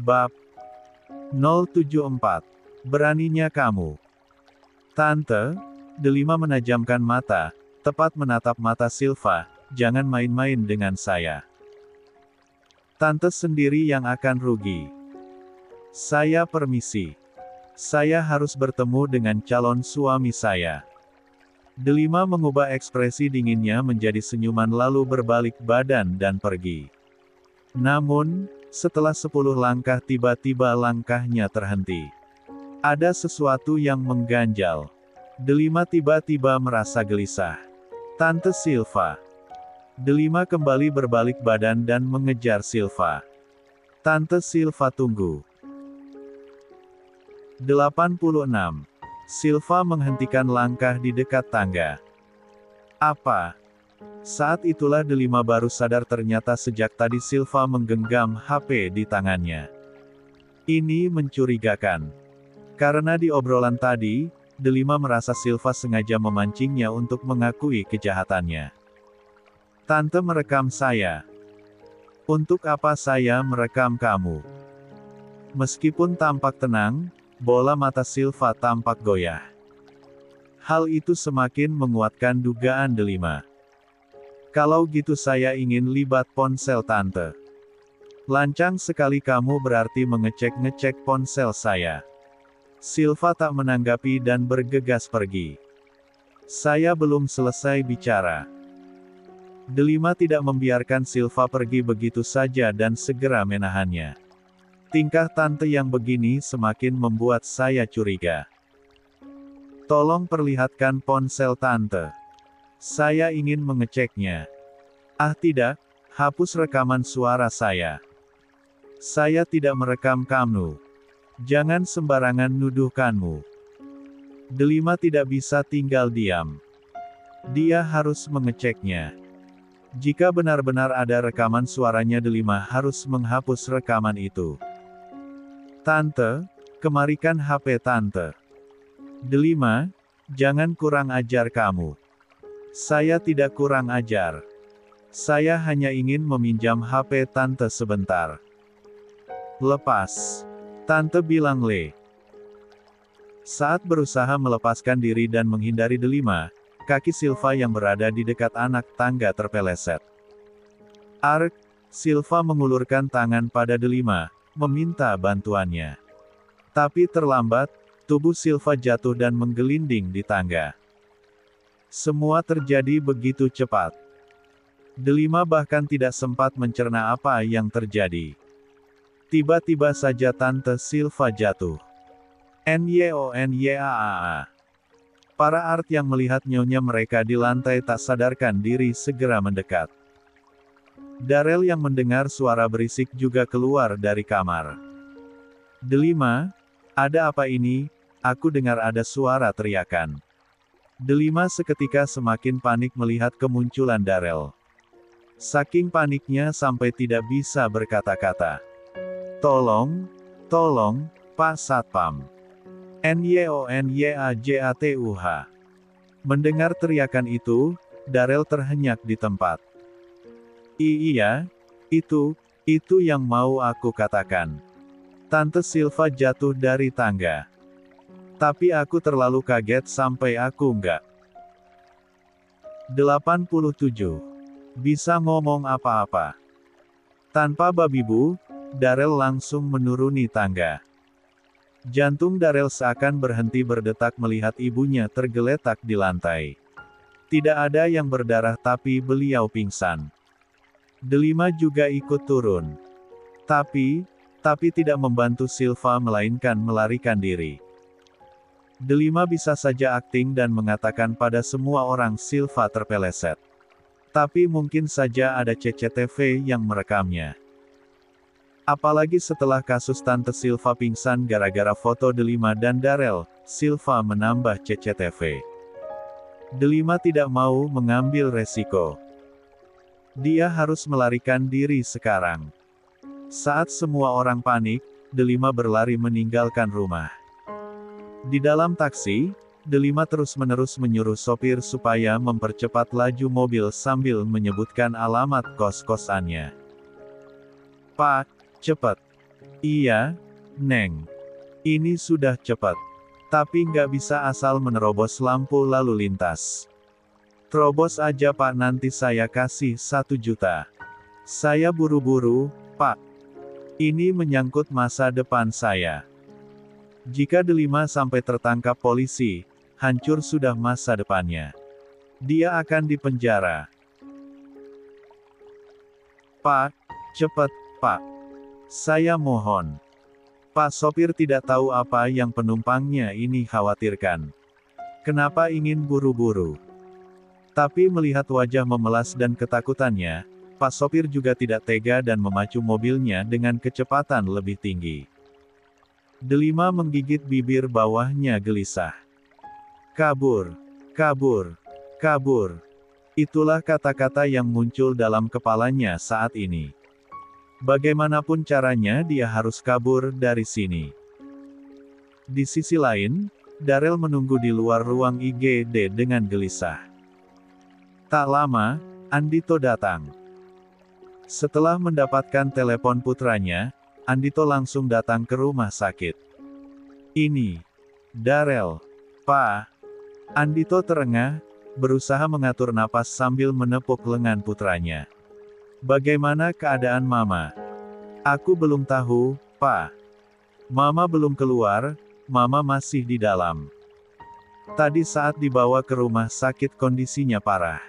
Bab 074. Beraninya kamu. Tante, Delima menajamkan mata, tepat menatap mata Silva, jangan main-main dengan saya. Tante sendiri yang akan rugi. Saya permisi. Saya harus bertemu dengan calon suami saya. Delima mengubah ekspresi dinginnya menjadi senyuman lalu berbalik badan dan pergi. Namun, setelah 10 langkah tiba-tiba langkahnya terhenti. Ada sesuatu yang mengganjal. Delima tiba-tiba merasa gelisah. Tante Silva. Delima kembali berbalik badan dan mengejar Silva. Tante Silva tunggu. 86. Silva menghentikan langkah di dekat tangga. Apa? Saat itulah Delima baru sadar ternyata sejak tadi Silva menggenggam HP di tangannya. Ini mencurigakan. Karena di obrolan tadi, Delima merasa Silva sengaja memancingnya untuk mengakui kejahatannya. Tante merekam saya. Untuk apa saya merekam kamu? Meskipun tampak tenang, bola mata Silva tampak goyah. Hal itu semakin menguatkan dugaan Delima. Kalau gitu saya ingin libat ponsel tante. Lancang sekali kamu berarti mengecek-ngecek ponsel saya. Silva tak menanggapi dan bergegas pergi. Saya belum selesai bicara. Delima tidak membiarkan Silva pergi begitu saja dan segera menahannya. Tingkah tante yang begini semakin membuat saya curiga. Tolong perlihatkan ponsel tante. Saya ingin mengeceknya. Ah tidak, hapus rekaman suara saya. Saya tidak merekam kamu. Jangan sembarangan nuduhkanmu. Delima tidak bisa tinggal diam. Dia harus mengeceknya. Jika benar-benar ada rekaman suaranya Delima harus menghapus rekaman itu. Tante, kemarikan HP tante. Delima, jangan kurang ajar kamu. Saya tidak kurang ajar. Saya hanya ingin meminjam HP tante sebentar. Lepas. Tante bilang le. Saat berusaha melepaskan diri dan menghindari Delima, kaki Silva yang berada di dekat anak tangga terpeleset. Ark, Silva mengulurkan tangan pada Delima, meminta bantuannya. Tapi terlambat, tubuh Silva jatuh dan menggelinding di tangga. Semua terjadi begitu cepat. Delima bahkan tidak sempat mencerna apa yang terjadi. Tiba-tiba saja Tante Silva jatuh. Nyonya. Para art yang melihat nyonya mereka di lantai tak sadarkan diri segera mendekat. Darel yang mendengar suara berisik juga keluar dari kamar. Delima, ada apa ini? Aku dengar ada suara teriakan. Delima seketika semakin panik melihat kemunculan Darel. Saking paniknya sampai tidak bisa berkata-kata. Tolong, Pak Satpam. Nyonyajatuh. Mendengar teriakan itu, Darel terhenyak di tempat. Iya, itu yang mau aku katakan. Tante Silva jatuh dari tangga. Tapi aku terlalu kaget sampai aku enggak. 87. Bisa ngomong apa-apa. Tanpa babi bu, Darel langsung menuruni tangga. Jantung Darel seakan berhenti berdetak melihat ibunya tergeletak di lantai. Tidak ada yang berdarah tapi beliau pingsan. Delima juga ikut turun. Tapi tidak membantu Silva melainkan melarikan diri. Delima bisa saja akting dan mengatakan pada semua orang Silva terpeleset. Tapi mungkin saja ada CCTV yang merekamnya. Apalagi setelah kasus Tante Silva pingsan gara-gara foto Delima dan Darel, Silva menambah CCTV. Delima tidak mau mengambil resiko. Dia harus melarikan diri sekarang. Saat semua orang panik, Delima berlari meninggalkan rumah. Di dalam taksi, Delima terus-menerus menyuruh sopir supaya mempercepat laju mobil sambil menyebutkan alamat kos-kosannya. Pak, cepat. Iya, Neng. Ini sudah cepat. Tapi nggak bisa asal menerobos lampu lalu lintas. Terobos aja Pak, nanti saya kasih 1 juta. Saya buru-buru, Pak. Ini menyangkut masa depan saya. Jika Delima sampai tertangkap polisi, hancur sudah masa depannya. Dia akan dipenjara. Pak, cepat, Pak. Saya mohon. Pak sopir tidak tahu apa yang penumpangnya ini khawatirkan. Kenapa ingin buru-buru? Tapi melihat wajah memelas dan ketakutannya, Pak sopir juga tidak tega dan memacu mobilnya dengan kecepatan lebih tinggi. Delima menggigit bibir bawahnya gelisah. Kabur, kabur, kabur. Itulah kata-kata yang muncul dalam kepalanya saat ini. Bagaimanapun caranya dia harus kabur dari sini. Di sisi lain, Darel menunggu di luar ruang IGD dengan gelisah. Tak lama, Andito datang. Setelah mendapatkan telepon putranya, Andito langsung datang ke rumah sakit. Ini, Darel. Pak. Andito terengah, berusaha mengatur napas sambil menepuk lengan putranya. Bagaimana keadaan Mama? Aku belum tahu, Pak. Mama belum keluar, Mama masih di dalam. Tadi saat dibawa ke rumah sakit kondisinya parah.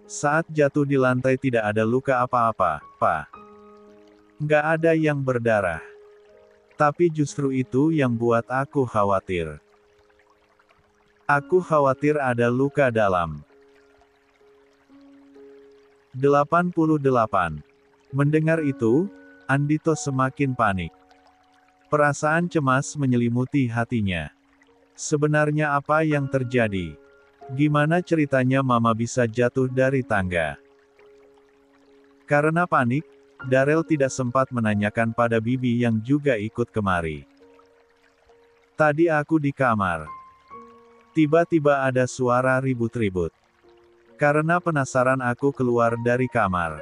Saat jatuh di lantai tidak ada luka apa-apa, Pak. Nggak ada yang berdarah. Tapi justru itu yang buat aku khawatir. Aku khawatir ada luka dalam. 88. Mendengar itu, Andito semakin panik. Perasaan cemas menyelimuti hatinya. Sebenarnya apa yang terjadi? Gimana ceritanya Mama bisa jatuh dari tangga? Karena panik, Darel tidak sempat menanyakan pada Bibi yang juga ikut kemari. Tadi aku di kamar. Tiba-tiba ada suara ribut-ribut. Karena penasaran aku keluar dari kamar.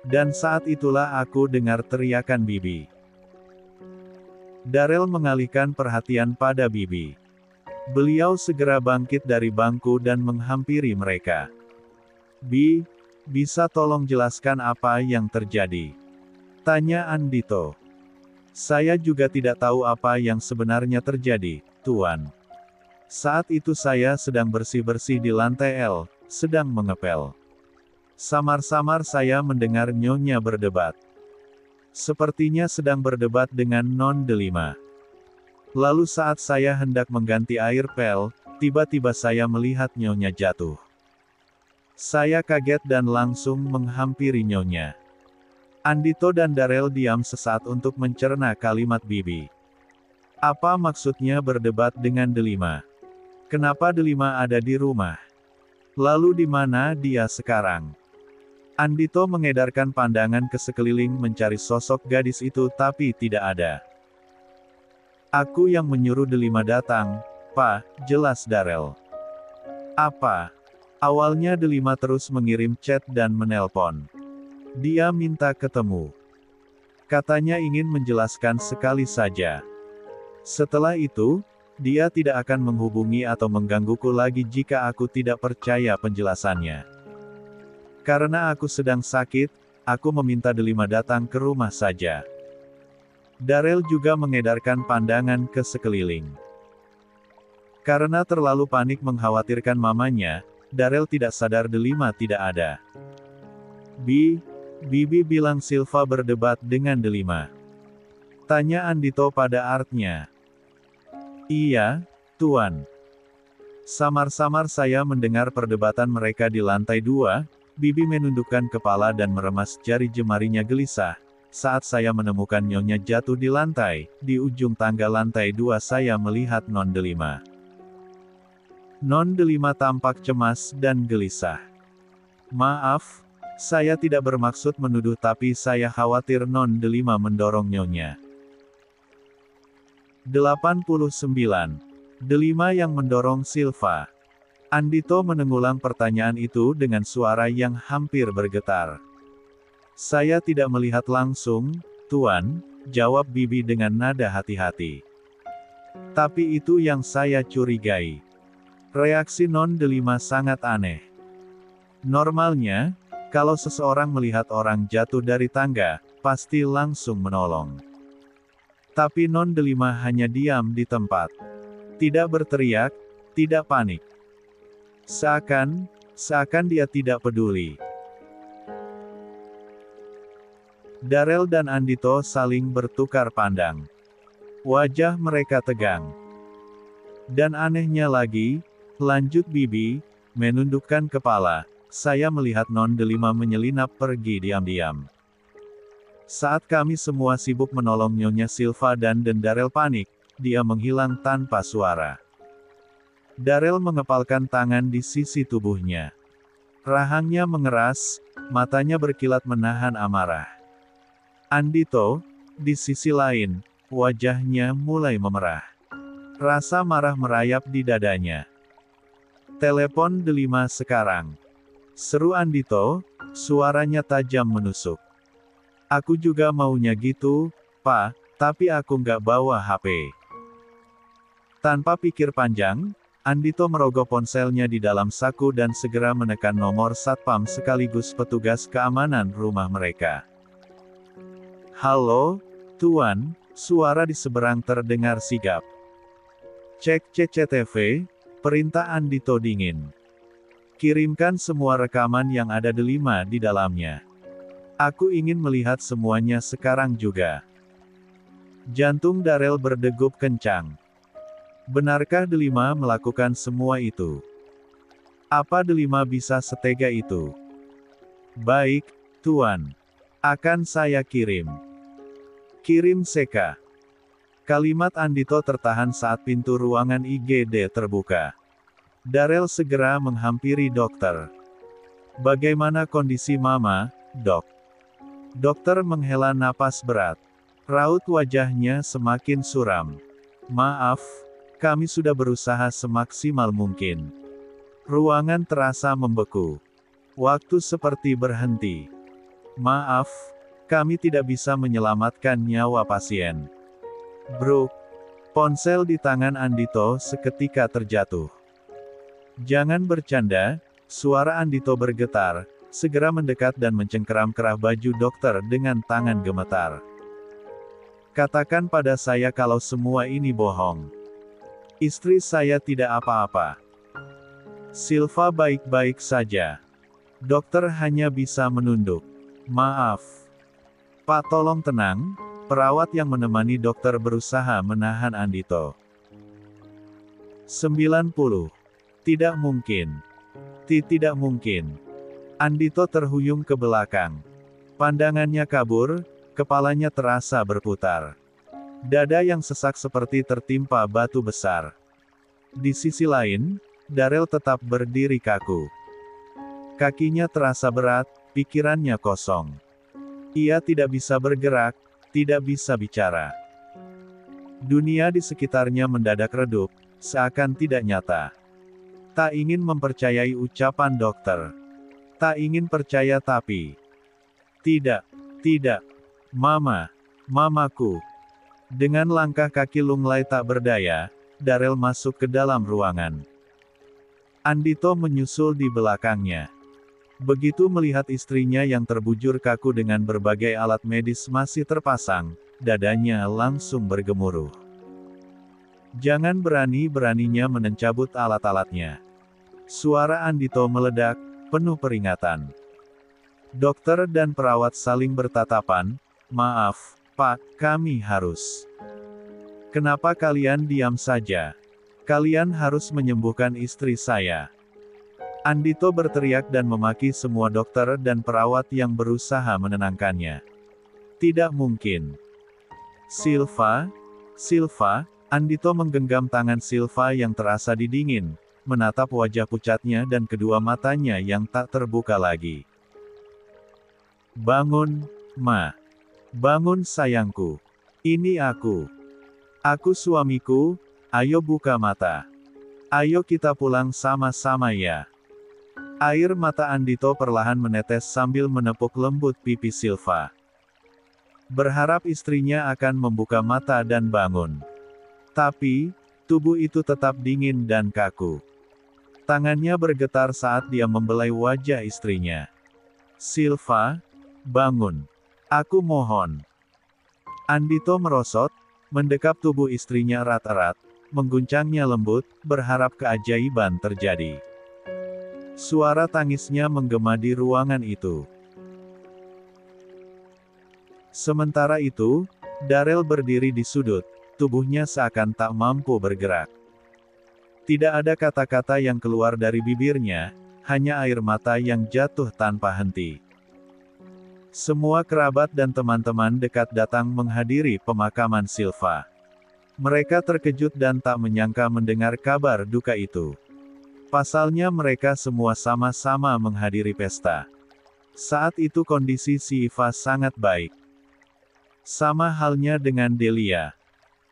Dan saat itulah aku dengar teriakan Bibi. Darel mengalihkan perhatian pada Bibi. Beliau segera bangkit dari bangku dan menghampiri mereka. Bi, bisa tolong jelaskan apa yang terjadi? Tanya Andito. Saya juga tidak tahu apa yang sebenarnya terjadi, Tuan. Saat itu saya sedang bersih-bersih di lantai L, sedang mengepel. Samar-samar saya mendengar Nyonya berdebat. Sepertinya sedang berdebat dengan Non Delima. Lalu saat saya hendak mengganti air pel, tiba-tiba saya melihat Nyonya jatuh. Saya kaget dan langsung menghampiri Nyonya. Andito dan Darel diam sesaat untuk mencerna kalimat Bibi. Apa maksudnya berdebat dengan Delima? Kenapa Delima ada di rumah? Lalu di mana dia sekarang? Andito mengedarkan pandangan ke sekeliling mencari sosok gadis itu tapi tidak ada. Aku yang menyuruh Delima datang, Pak, jelas Darel. Apa? Awalnya Delima terus mengirim chat dan menelpon. Dia minta ketemu. Katanya ingin menjelaskan sekali saja. Setelah itu, dia tidak akan menghubungi atau menggangguku lagi jika aku tidak percaya penjelasannya. Karena aku sedang sakit, aku meminta Delima datang ke rumah saja. Darel juga mengedarkan pandangan ke sekeliling. Karena terlalu panik mengkhawatirkan mamanya, Darel tidak sadar Delima tidak ada. Bibi bilang Silva berdebat dengan Delima. Tanya Andito pada artnya. Iya, Tuan. Samar-samar saya mendengar perdebatan mereka di lantai 2, Bibi menundukkan kepala dan meremas jari jemarinya gelisah. Saat saya menemukan Nyonya jatuh di lantai, di ujung tangga lantai 2 saya melihat Non Delima. Non Delima tampak cemas dan gelisah. Maaf, saya tidak bermaksud menuduh tapi saya khawatir Non Delima mendorong Nyonya. 89. Delima yang mendorong Silva. Andito menengulang pertanyaan itu dengan suara yang hampir bergetar. Saya tidak melihat langsung, Tuan, jawab Bibi dengan nada hati-hati. Tapi itu yang saya curigai. Reaksi Non Delima sangat aneh. Normalnya, kalau seseorang melihat orang jatuh dari tangga, pasti langsung menolong. Tapi Non Delima hanya diam di tempat. Tidak berteriak, tidak panik. Seakan dia tidak peduli. Darel dan Andito saling bertukar pandang. Wajah mereka tegang. Dan anehnya lagi, lanjut Bibi, menundukkan kepala, saya melihat Non Delima menyelinap pergi diam-diam. Saat kami semua sibuk menolong Nyonya Silva dan Darel panik, dia menghilang tanpa suara. Darel mengepalkan tangan di sisi tubuhnya. Rahangnya mengeras, matanya berkilat menahan amarah. Andito, di sisi lain, wajahnya mulai memerah. Rasa marah merayap di dadanya. Telepon Delima sekarang. Seru Andito, suaranya tajam menusuk. Aku juga maunya gitu, Pak, tapi aku nggak bawa HP. Tanpa pikir panjang, Andito merogoh ponselnya di dalam saku dan segera menekan nomor satpam sekaligus petugas keamanan rumah mereka. Halo, Tuan, suara di seberang terdengar sigap. Cek CCTV, perintah Andito dingin. Kirimkan semua rekaman yang ada Delima di dalamnya. Aku ingin melihat semuanya sekarang juga. Jantung Darel berdegup kencang. Benarkah Delima melakukan semua itu? Apa Delima bisa setega itu? Baik, Tuan. Akan saya kirim. Kirim Seka. Kalimat Andito tertahan saat pintu ruangan IGD terbuka. Darel segera menghampiri dokter. Bagaimana kondisi Mama, Dok? Dokter menghela napas berat. Raut wajahnya semakin suram. Maaf, kami sudah berusaha semaksimal mungkin. Ruangan terasa membeku. Waktu seperti berhenti. Maaf, kami tidak bisa menyelamatkan nyawa pasien. Bro, ponsel di tangan Andito seketika terjatuh. Jangan bercanda, suara Andito bergetar, segera mendekat dan mencengkeram kerah baju dokter dengan tangan gemetar. Katakan pada saya kalau semua ini bohong. Istri saya tidak apa-apa. Silva baik-baik saja. Dokter hanya bisa menunduk. Maaf. Pak, tolong tenang. Perawat yang menemani dokter berusaha menahan Andito. 90. Tidak mungkin. Tidak mungkin. Andito terhuyung ke belakang. Pandangannya kabur, kepalanya terasa berputar. Dada yang sesak seperti tertimpa batu besar. Di sisi lain, Darel tetap berdiri kaku. Kakinya terasa berat, pikirannya kosong. Ia tidak bisa bergerak, tidak bisa bicara. Dunia di sekitarnya mendadak redup, seakan tidak nyata. Tak ingin mempercayai ucapan dokter. Tak ingin percaya tapi. Tidak. Mamaku. Dengan langkah kaki lunglai tak berdaya, Darel masuk ke dalam ruangan. Andito menyusul di belakangnya. Begitu melihat istrinya yang terbujur kaku dengan berbagai alat medis masih terpasang, dadanya langsung bergemuruh. Jangan berani-beraninya mencabut alat-alatnya. Suara Andito meledak, penuh peringatan. Dokter dan perawat saling bertatapan. Maaf, Pak, kami harus. Kenapa kalian diam saja? Kalian harus menyembuhkan istri saya. Andito berteriak dan memaki semua dokter dan perawat yang berusaha menenangkannya. Tidak mungkin. Silva, Andito menggenggam tangan Silva yang terasa didingin, menatap wajah pucatnya dan kedua matanya yang tak terbuka lagi. Bangun, Ma. Bangun sayangku. Ini aku. Aku suamiku, ayo buka mata. Ayo kita pulang sama-sama ya. Air mata Andito perlahan menetes sambil menepuk lembut pipi Silva. berharap istrinya akan membuka mata dan bangun. Tapi, tubuh itu tetap dingin dan kaku. Tangannya bergetar saat dia membelai wajah istrinya. "Silva, bangun. Aku mohon." Andito merosot, mendekap tubuh istrinya erat-erat, mengguncangnya lembut, berharap keajaiban terjadi. Suara tangisnya menggema di ruangan itu. Sementara itu, Darrell berdiri di sudut, tubuhnya seakan tak mampu bergerak. Tidak ada kata-kata yang keluar dari bibirnya, hanya air mata yang jatuh tanpa henti. Semua kerabat dan teman-teman dekat datang menghadiri pemakaman Silva. Mereka terkejut dan tak menyangka mendengar kabar duka itu. Pasalnya mereka semua sama-sama menghadiri pesta. Saat itu kondisi Siva sangat baik. Sama halnya dengan Delia.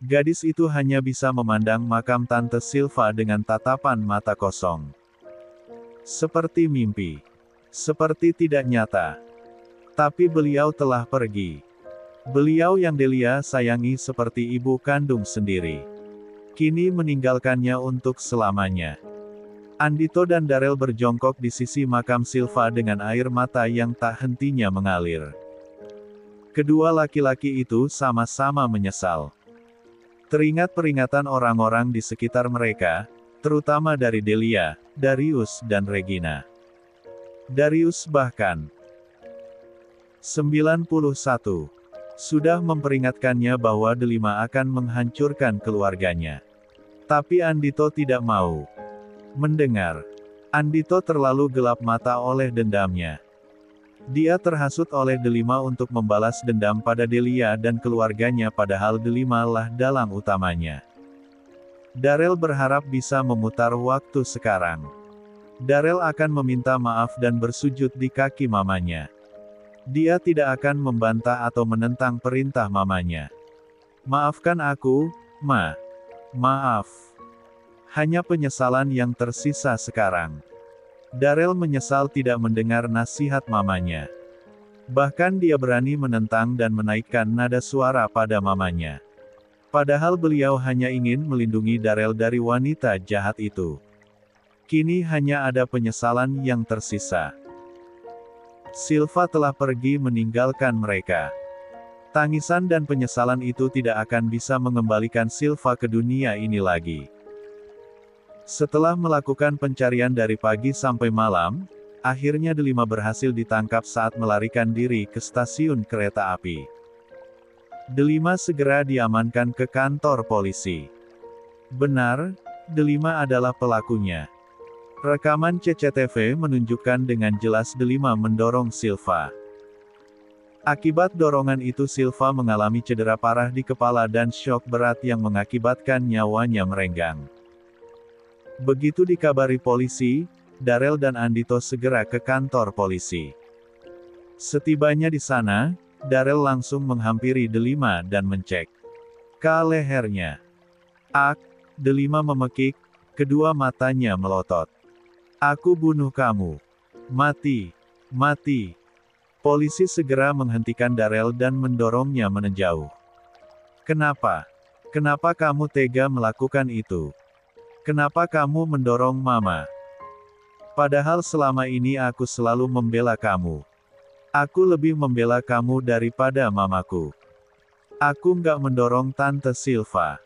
Gadis itu hanya bisa memandang makam Tante Silva dengan tatapan mata kosong. Seperti mimpi. Seperti tidak nyata. Tapi beliau telah pergi. Beliau yang Delia sayangi seperti ibu kandung sendiri. Kini meninggalkannya untuk selamanya. Andito dan Darrell berjongkok di sisi makam Silva dengan air mata yang tak hentinya mengalir. Kedua laki-laki itu sama-sama menyesal. Teringat peringatan orang-orang di sekitar mereka, terutama dari Delia, Darius dan Regina. Darius bahkan 91 sudah memperingatkannya bahwa Delima akan menghancurkan keluarganya. Tapi Andito tidak mau mendengar. Andito terlalu gelap mata oleh dendamnya. Dia terhasut oleh Delima untuk membalas dendam pada Delia dan keluarganya padahal Delima lah dalang utamanya. Darrell berharap bisa memutar waktu sekarang. Darrell akan meminta maaf dan bersujud di kaki mamanya. Dia tidak akan membantah atau menentang perintah mamanya. "Maafkan aku, Ma. Maaf." Hanya penyesalan yang tersisa sekarang. Darrell menyesal tidak mendengar nasihat mamanya. Bahkan dia berani menentang dan menaikkan nada suara pada mamanya. Padahal beliau hanya ingin melindungi Darrell dari wanita jahat itu. Kini hanya ada penyesalan yang tersisa. Silva telah pergi meninggalkan mereka. Tangisan dan penyesalan itu tidak akan bisa mengembalikan Silva ke dunia ini lagi. Setelah melakukan pencarian dari pagi sampai malam, akhirnya Delima berhasil ditangkap saat melarikan diri ke stasiun kereta api. Delima segera diamankan ke kantor polisi. Benar, Delima adalah pelakunya. Rekaman CCTV menunjukkan dengan jelas Delima mendorong Silva. Akibat dorongan itu Silva mengalami cedera parah di kepala dan syok berat yang mengakibatkan nyawanya merenggang. Begitu dikabari polisi, Darrell dan Andito segera ke kantor polisi. Setibanya di sana, Darrell langsung menghampiri Delima dan mencek ke lehernya. "Ak," Delima memekik, kedua matanya melotot. "Aku bunuh kamu. Mati. Mati." Polisi segera menghentikan Darrell dan mendorongnya menjauh. "Kenapa? Kenapa kamu tega melakukan itu? Kenapa kamu mendorong Mama? Padahal selama ini aku selalu membela kamu. Aku lebih membela kamu daripada mamaku. Aku nggak mendorong Tante Silva."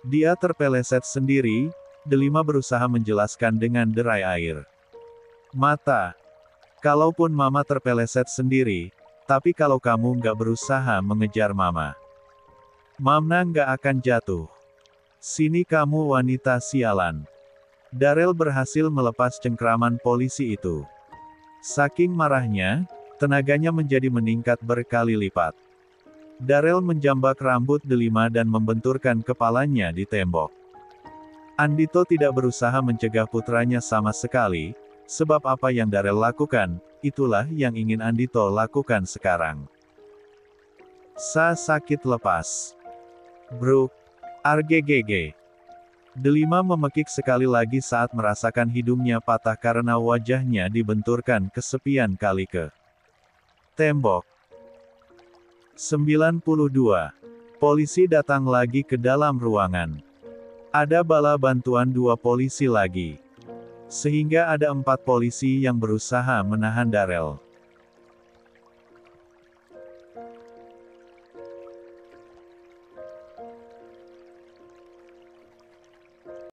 Dia terpeleset sendiri, Delima berusaha menjelaskan dengan derai air mata. "Kalaupun Mama terpeleset sendiri, tapi kalau kamu nggak berusaha mengejar Mama, Mama nggak akan jatuh. Sini kamu wanita sialan." Darrell berhasil melepas cengkraman polisi itu. Saking marahnya, tenaganya menjadi meningkat berkali lipat. Darrell menjambak rambut Delima dan membenturkan kepalanya di tembok. Andito tidak berusaha mencegah putranya sama sekali, sebab apa yang Darrell lakukan, itulah yang ingin Andito lakukan sekarang. Sakit lepas. "Bruk. Arggg." Delima memekik sekali lagi saat merasakan hidungnya patah karena wajahnya dibenturkan kesepian kali ke tembok. 92. Polisi datang lagi ke dalam ruangan. Ada bala bantuan 2 polisi lagi. Sehingga ada 4 polisi yang berusaha menahan Darrell.